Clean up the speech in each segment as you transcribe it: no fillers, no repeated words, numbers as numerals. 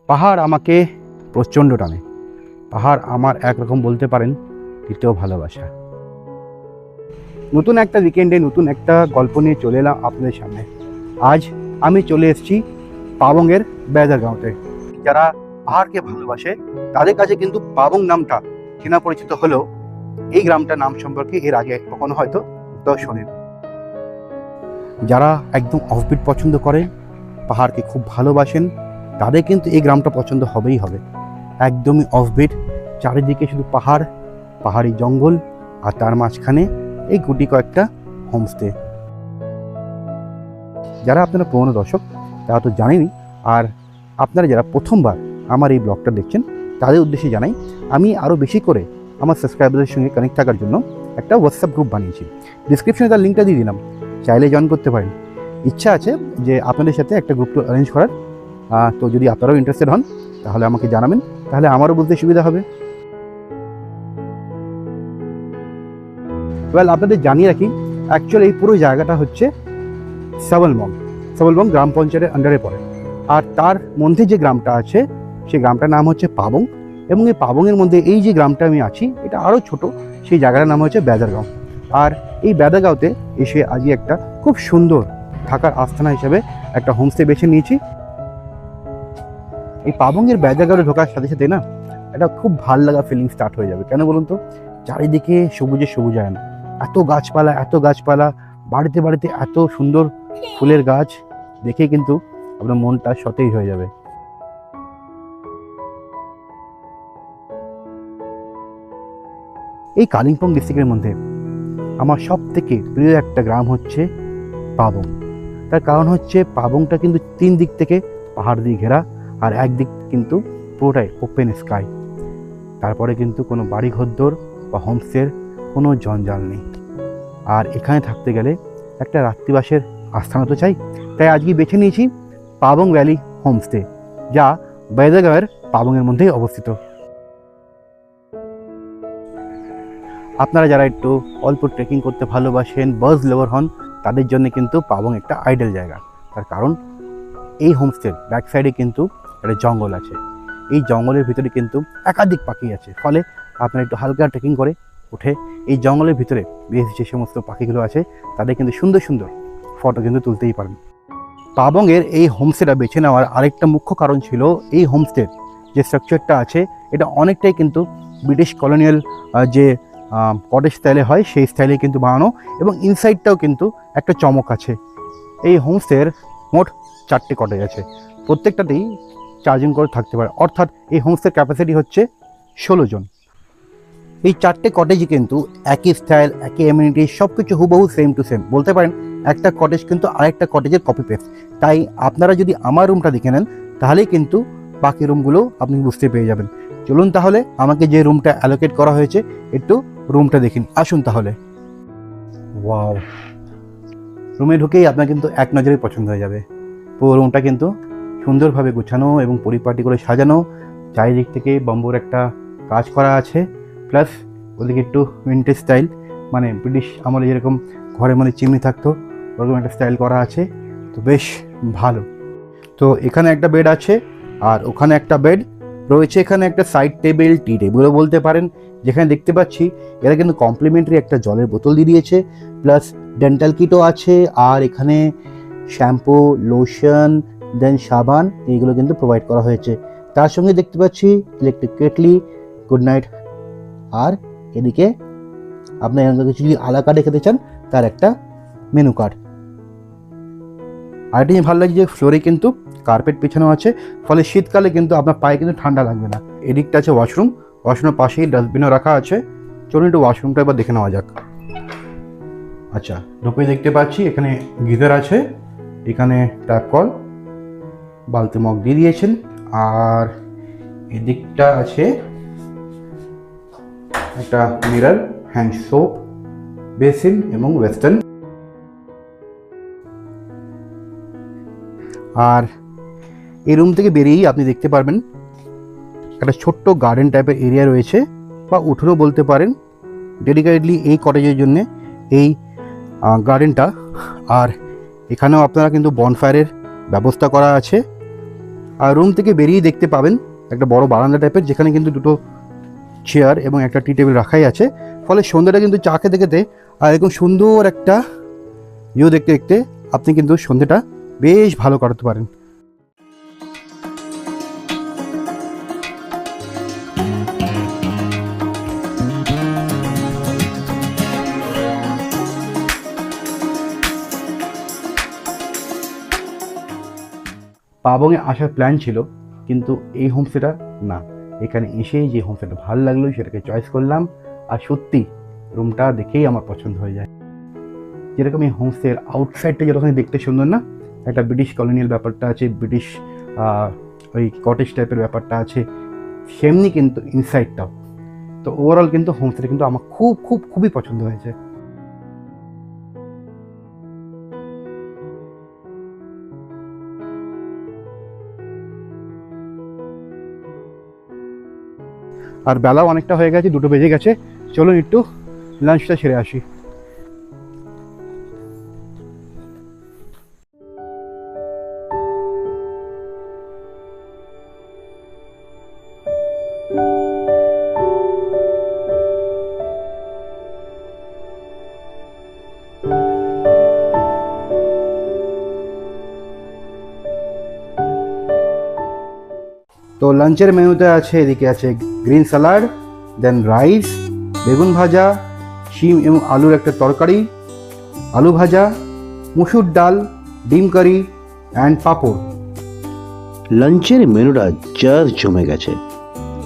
পাহাড় আমাকে প্রচণ্ড টানে। পাহাড় আমার একরকম বলতে পারেন দ্বিতীয় ভালোবাসা। নতুন একটা উইকেন্ডে নতুন একটা গল্প নিয়ে চলে এলাম আপনাদের সামনে। আজ আমি চলে এসেছি পাবংয়ের বেদারগাঁওতে। যারা পাহাড়কে ভালোবাসে তাদের কাছে কিন্তু পাবং নামটা চেনা পরিচিত হলেও এই গ্রামটার নাম সম্পর্কে এর আগে কখনো হয়তো শোনেন। যারা একদম অফবিট পছন্দ করেন, পাহাড়কে খুব ভালোবাসেন, তাদের কিন্তু এই গ্রামটা পছন্দ হবেই হবে। একদমই অফবিট, চারিদিকে শুধু পাহাড়, পাহাড়ি জঙ্গল, আর তার মাঝখানে এই গুটি কয়েকটা হোমস্টে। যারা আপনারা পুরনো দর্শক তারা তো জানেনই, আর আপনারা যারা প্রথমবার আমার এই ব্লগটা দেখছেন তাদের উদ্দেশ্যে জানাই, আমি আরও বেশি করে আমার সাবস্ক্রাইবারদের সঙ্গে কানেক্ট থাকার জন্য একটা হোয়াটসঅ্যাপ গ্রুপ বানিয়েছি। ডিসক্রিপশনে তার লিঙ্কটা দিয়ে দিলাম, চাইলে জয়েন করতে পারেন। ইচ্ছা আছে যে আপনাদের সাথে একটা গ্রুপ অ্যারেঞ্জ করার, তো যদি আপনারাও ইন্টারেস্টেড হন তাহলে আমাকে জানাবেন, তাহলে আমারও বুঝতে সুবিধা হবে। আপনাদের জানিয়ে রাখি, অ্যাকচুয়ালি এই পুরো জায়গাটা হচ্ছে সাবলবং গ্রাম পঞ্চায়েতের আন্ডারে পড়ে। আর তার মধ্যে যে গ্রামটা আছে সেই গ্রামটার নাম হচ্ছে পাবং, এবং এই পাবংয়ের মধ্যে এই যে গ্রামটা আমি আছি এটা আরও ছোট, সেই জায়গাটার নাম হচ্ছে বেদারগাঁও। আর এই বেদারগাঁওতে এসে আজকে একটা খুব সুন্দর থাকার আস্থানা হিসেবে একটা হোমস্টে বেছে নিয়েছি। এই পাবংয়ের বেদারগাঁওয়ে ঢোকার সাথে সাথে না একটা খুব ভাল লাগা ফিলিং স্টার্ট হয়ে যাবে। কেন বলুন তো? চারিদিকে সবুজে সবুজায়ন, এত গাছপালা, বাড়িতে বাড়িতে এত সুন্দর ফুলের গাছ, দেখে কিন্তু আপনার মনটা সতেজ হয়ে যাবে। এই কালিম্পং ডিস্ট্রিক্টের মধ্যে আমার সব থেকে প্রিয় একটা গ্রাম হচ্ছে পাবং। তার কারণ হচ্ছে পাবংটা কিন্তু 3 দিক থেকে পাহাড় দিয়ে ঘেরা, আর একদিক কিন্তু পুরোটাই ওপেন স্কাই। তারপরে কিন্তু কোনো বাড়ি ঘরদোর বা হোমস্টের কোনো জঞ্জাল নেই। আর এখানে থাকতে গেলে একটা রাত্রিবাসের আস্থানা তো চাই, তাই আজকে বেছে নিয়েছি পাবং ভ্যালি হোমস্টে, যা বেদারগাঁওয়ের পাবংয়ের মধ্যেই অবস্থিত। আপনারা যারা একটু অল্প ট্রেকিং করতে ভালোবাসেন, বার্ডস লাভার হন, তাদের জন্য কিন্তু পাবং একটা আইডল জায়গা। তার কারণ এই হোমস্টের ব্যাক সাইডে কিন্তু একটা জঙ্গল আছে। এই জঙ্গলের ভিতরে কিন্তু একাধিক পাখি আছে, ফলে আপনারা একটু হালকা ট্রেকিং করে উঠে এই জঙ্গলের ভিতরে বেশ যে সমস্ত পাখিগুলো আছে তাদের কিন্তু সুন্দর সুন্দর ফটো কিন্তু তুলতেই পারেন। পাবংয়ের এই হোমস্টেটা বেছে নেওয়ার আরেকটা মুখ্য কারণ ছিল এই হোমস্টের যে স্ট্রাকচারটা আছে এটা অনেকটাই কিন্তু ব্রিটিশ কলোনিয়াল যে কটেজ স্টাইলে হয় সেই স্টাইলে কিন্তু বানানো, এবং ইনসাইডটাও কিন্তু একটা চমক আছে। এই হোমস্টের মোট 4টে কটেজ আছে, প্রত্যেকটাতেই 4 জন করে থাকতে পারে, অর্থাৎ এই হোমস্টের ক্যাপাসিটি হচ্ছে 16 জন। এই 4টে কটেজই কিন্তু একই স্টাইল, একই এমিউনিটি, সব কিছু হুবহু সেম টু সেম বলতে পারেন। একটা কটেজ কিন্তু আরেকটা কটেজের কপি পেস্ট। তাই আপনারা যদি আমার রুমটা দেখে নেন তাহলেই কিন্তু বাকি রুমগুলো আপনি বুঝতে পেরে যাবেন। চলুন তাহলে আমাকে যে রুমটা অ্যালোকেট করা হয়েছে একটু রুমটা দেখিন, আসুন তাহলে। ওয়াও, রুমে ঢুকেই আপনার কিন্তু এক নজরে পছন্দ হয়ে যাবে। পুরো রুমটা কিন্তু সুন্দরভাবে গুছানো এবং পরিপাটি করে সাজানো, চারিদিক থেকে বম্বুর একটা কাজ করা আছে, প্লাস ওদিকে একটু উইন্টেজ স্টাইল, মানে ব্রিটিশ আমলে যেরকম ঘরে মধ্যে চিমনি থাকতো ওরকম একটা স্টাইল করা আছে, তো বেশ ভালো। তো এখানে একটা বেড আছে, আর ওখানে একটা বেড রয়েছে। এখানে একটা সাইড টেবিল, টি টেবিলও বলতে পারেন, যেখানে দেখতে পাচ্ছি এরা কিন্তু কমপ্লিমেন্টারি একটা জলের বোতল দিয়ে দিয়েছে, প্লাস ডেন্টাল কিটও আছে, আর এখানে শ্যাম্পু, লোশন, দেন সাবান, এইগুলো কিন্তু প্রোভাইড করা হয়েছে। তার সঙ্গে দেখতে পাচ্ছি ইলেকট্রিক কেটলি, গুড নাইট, আর এদিকে আপনার কিছু যদি আলা কার্ডে খেতে চান তার একটা মেনু কার্ড। আরেকটা জিনিস ভালো লাগছে যে ফ্লোরে কিন্তু কার্পেট পেছানো আছে, ফলে শীতকালে কিন্তু আপনার পায়ে কিন্তু ঠান্ডা লাগবে না। এদিকটা আছে ওয়াশরুম, ওয়াশরুমের পাশেই ডাস্টবিনও রাখা আছে। চলুন একটু ওয়াশরুমটা এবার দেখে নেওয়া যাক। আচ্ছা, ঢুকে দেখতে পাচ্ছি এখানে গিজার আছে, এখানে ট্যাপ কল, বালতি মগ দিয়ে দিয়েছেন, আর এদিকটা আছে একটা মিরর, হ্যান্ড সোপ, বেসিন এবং ওয়েস্টার্ন। আর এই রুম থেকে বেরিয়েই আপনি দেখতে পারবেন একটা ছোট্ট গার্ডেন টাইপের এরিয়া রয়েছে, বা উঠোনও বলতে পারেন, ডেডিকেটেডলি এই কটেজের জন্য এই গার্ডেনটা। আর এখানেও আপনারা কিন্তু বনফায়ারের ব্যবস্থা করা আছে, আর রুম থেকে বেরিয়ে দেখতে পাবেন একটা বড় বারান্দা টাইপের, যেখানে কিন্তু দুটো চেয়ার এবং একটা টি টেবিল রাখাই আছে। ফলে সন্ধ্যাটা কিন্তু চা খেতে খেতে আর এরকম সুন্দর একটা ভিউ দেখতে দেখতে আপনি কিন্তু সন্ধ্যাটা বেশ ভালো কাটাতে পারেন। পাবংয়ে আসার প্ল্যান ছিল, কিন্তু এই হোমস্টেটা না, এখানে এসেই যে হোমস্টেটা ভালো লাগলো সেটাকে চয়েস করলাম। আর সত্যি রুমটা দেখেই আমার পছন্দ হয়ে যায়। যেরকম এই হোমস্টের আউটসাইডটা যেরকম দেখতে সুন্দর না, একটা ব্রিটিশ কলোনিয়াল ব্যাপারটা আছে, ব্রিটিশ ওই কটেজ টাইপের ব্যাপারটা আছে, সেমনি কিন্তু ইনসাইডটাও। তো ওভারঅল কিন্তু হোমস্টেটা কিন্তু আমার খুবই পছন্দ হয়েছে। আর বেলাও অনেকটা হয়ে গেছে, 2টো বেজে গেছে। চলুন একটু লাঞ্চটা সেরে আসি। তো লাঞ্চের মেনুতে আছে, এদিকে আছে গ্রিন স্যালাড, দেন রাইস, বেগুন ভাজা, শিম এবং আলুর একটা তরকারি, আলু ভাজা, মুসুর ডাল, ডিম কারি অ্যান্ড পাঁপড়। লাঞ্চের মেনুটা জাস্ট জমে গেছে।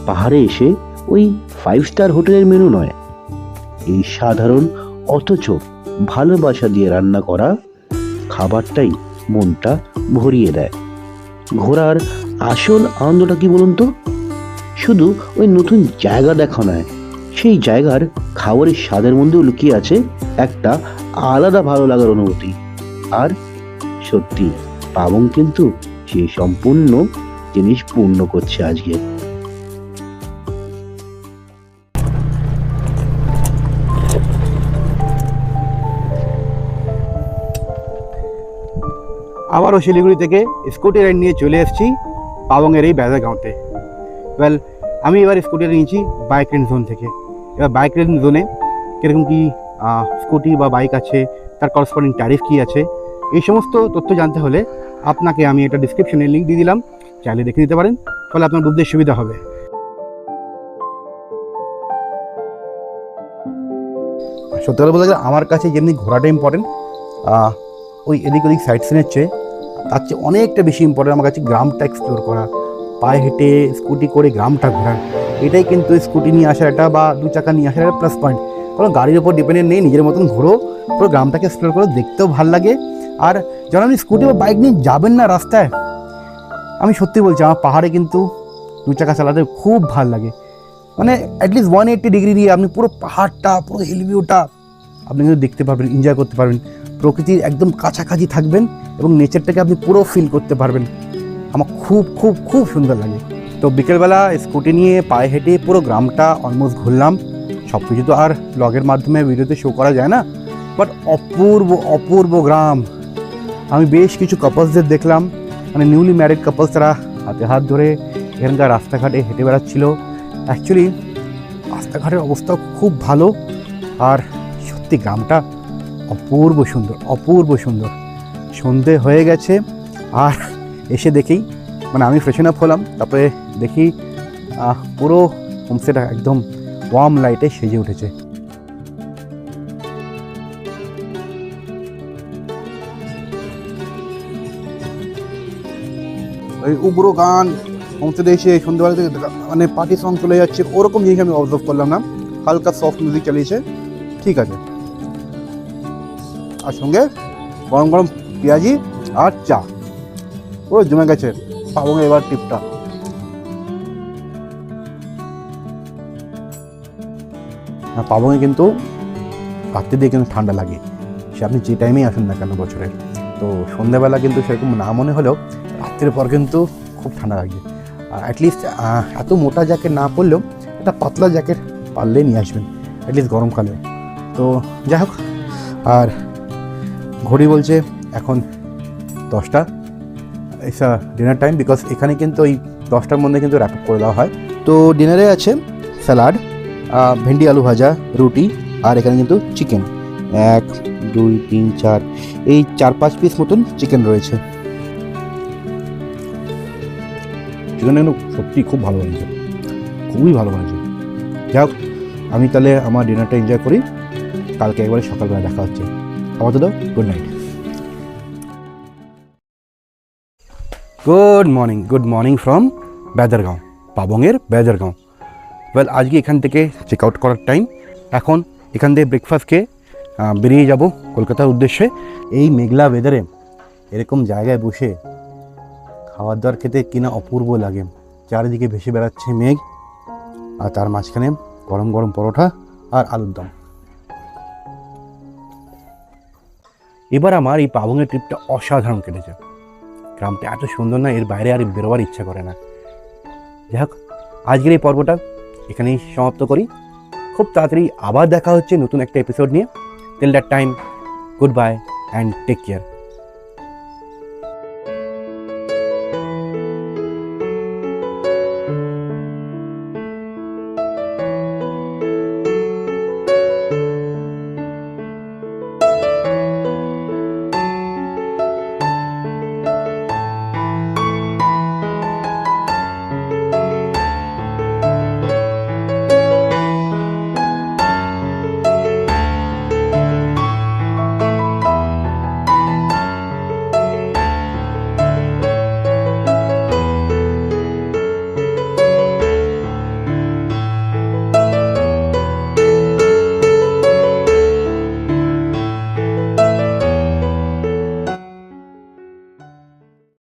পাহাড়ে এসে ওই 5 স্টার হোটেলের মেনু নয়, এই সাধারণ অথচ ভালোবাসা দিয়ে রান্না করা খাবারটাই মনটা ভরিয়ে দেয়। ঘোরার আসল আনন্দটা কি বলুন তো? শুধু ওই নতুন জায়গা দেখা নয়, সেই জায়গার খাবারের স্বাদের মধ্যেও লুকিয়ে আছে একটা আলাদা ভালো লাগার অনুভূতি। আর সত্যি পাবং কিন্তু সেই সম্পূর্ণ জিনিস পূর্ণ করছে আজকে। আবারও শিলিগুড়ি থেকে স্কুটি রাইড নিয়ে চলে এসেছি পাবংয়ের এই ব্যাজাগাঁওতে। ওয়েল, আমি এবার স্কুটি নিয়েছি বাইক রেন্ট জোন থেকে। এবার বাইক রেন্ট জোনে কীরকম কী স্কুটি বা বাইক আছে, তার করসপন্ডিং ট্যারিফ কী আছে, এই সমস্ত তথ্য জানতে হলে আপনাকে আমি একটা ডিসক্রিপশনে লিঙ্ক দিয়ে দিলাম, চাইলে দেখে নিতে পারেন, ফলে আপনার বুঝতে সুবিধা হবে। সত্যি কথা বলতে গেলে আমার কাছে যেমনি ঘোরাটা ইম্পর্টেন্ট, ওই এদিক ওদিক সাইড সিনের চেয়ে তার চেয়ে অনেকটা বেশি ইম্পর্টেন্ট আমার কাছে গ্রামটা এক্সপ্লোর করা, পায়ে হেঁটে স্কুটি করে গ্রামটা ঘোরা। এটাই কিন্তু স্কুটি নিয়ে আসার একটা বা 2 চাকা নিয়ে আসার একটা প্লাস পয়েন্ট। কোনো গাড়ির ওপর ডিপেন্ডেন্ট নেই, নিজের মতন ঘোরো, পুরো গ্রামটাকে এক্সপ্লোর করো, দেখতেও ভালো লাগে। আর যখন আপনি স্কুটি বা বাইক নিয়ে যাবেন না রাস্তায়, আমি সত্যি বলছি আমার পাহাড়ে কিন্তু 2 চাকা চালাতে খুব ভালো লাগে। মানে অ্যাটলিস্ট 180 ডিগ্রি দিয়ে আপনি পুরো পাহাড়টা, পুরো হিল ভিউটা আপনি কিন্তু দেখতে পারবেন, এনজয় করতে পারবেন, প্রকৃতির একদম কাছাকাছি থাকবেন এবং নেচারটাকে আপনি পুরো ফিল করতে পারবেন। আমার খুব সুন্দর লাগে। তো বিকেলবেলা স্কুটি নিয়ে পায়ে হেঁটে পুরো গ্রামটা অলমোস্ট ঘুরলাম। সব কিছু তো আর ব্লগের মাধ্যমে ভিডিওতে শো করা যায় না, বাট অপূর্ব গ্রাম। আমি বেশ কিছু কাপলসদের দেখলাম, মানে নিউলি ম্যারিড কাপলস, তারা হাতে হাত ধরে এখানকার রাস্তাঘাটে হেঁটে বেড়াচ্ছিল। অ্যাকচুয়ালি রাস্তাঘাটের অবস্থা খুব ভালো, আর সত্যি গ্রামটা অপূর্ব সুন্দর। সন্ধে হয়ে গেছে, আর এসে দেখি, মানে আমি ফ্রেশন আপ হলাম, তারপরে দেখি পুরো হোমস্টেটা একদম ওয়ার্ম লাইটে সেজে উঠেছে। ওই উগ্র গান হোমস্টেতে এসে সন্ধ্যাবেলা থেকে মানে পার্টি সং চলে যাচ্ছে, ওরকম জিনিস আমি অবজার্ভ করলাম না। হালকা সফট মিউজিক চালিয়েছে, ঠিক আছে, আর সঙ্গে গরম গরম পেঁয়াজি আর চা, পুরো জমে গেছে পাবং এবার টিপটা। পাবংয়ে কিন্তু রাত্রি দিয়ে কিন্তু ঠান্ডা লাগে, সে আপনি যে টাইমেই আসুন না কেন বছরের। তো সন্ধ্যাবেলা কিন্তু সেরকম না মনে হলেও রাত্রের পর কিন্তু খুব ঠান্ডা লাগে। অ্যাটলিস্ট এত মোটা জ্যাকেট না পরলেও একটা পাতলা জ্যাকেট পারলে নিয়ে আসবেন, অ্যাটলিস্ট গরমকালেও। তো যাই হোক, আর ঘড়ি বলছে এখন 10টা, ইটস ডিনার টাইম, বিকজ এখানে কিন্তু ওই 10টার মধ্যে কিন্তু র্যাপ আপ করে দেওয়া হয়। তো ডিনারে আছে স্যালাড, ভেন্ডি আলু ভাজা, রুটি, আর এখানে কিন্তু চিকেন 1 2 3 4 এই 4-5 পিস মতন চিকেন রয়েছে। চিকেন কিন্তু সত্যি খুব ভালো হয়েছে, খুবই ভালো হয়েছে। যাই হোক, আমি তাহলে আমার ডিনারটা এনজয় করি, কালকে একবারে সকালবেলা দেখা হচ্ছে। আপাতত good night. Good morning from Bedargaon, পাবংয়ের বেদারগাঁও। ওয়েল, আজকে এখান থেকে চেক আউট করার টাইম। এখন এখান থেকে ব্রেকফাস্ট খেয়ে বেরিয়ে যাব কলকাতার উদ্দেশ্যে। এই মেঘলা ওয়েদারে এরকম জায়গায় বসে খাবার দাবার খেতে কিনা অপূর্ব লাগে। চারিদিকে ভেসে বেড়াচ্ছে মেঘ, আর তার মাঝখানে গরম গরম পরোটা আর আলুর দম। এবার আমার এই পাবংয়ের ট্রিপটা অসাধারণ কেটেছে। গ্রামটা এত সুন্দর না, এর বাইরে আর বেরোবার ইচ্ছা করে না। যাই হোক, আজকের এই পর্বটা এখানেই সমাপ্ত করি। খুব তাড়াতাড়ি আবার দেখা হচ্ছে নতুন একটা এপিসোড নিয়ে। Till that time, goodbye and take care.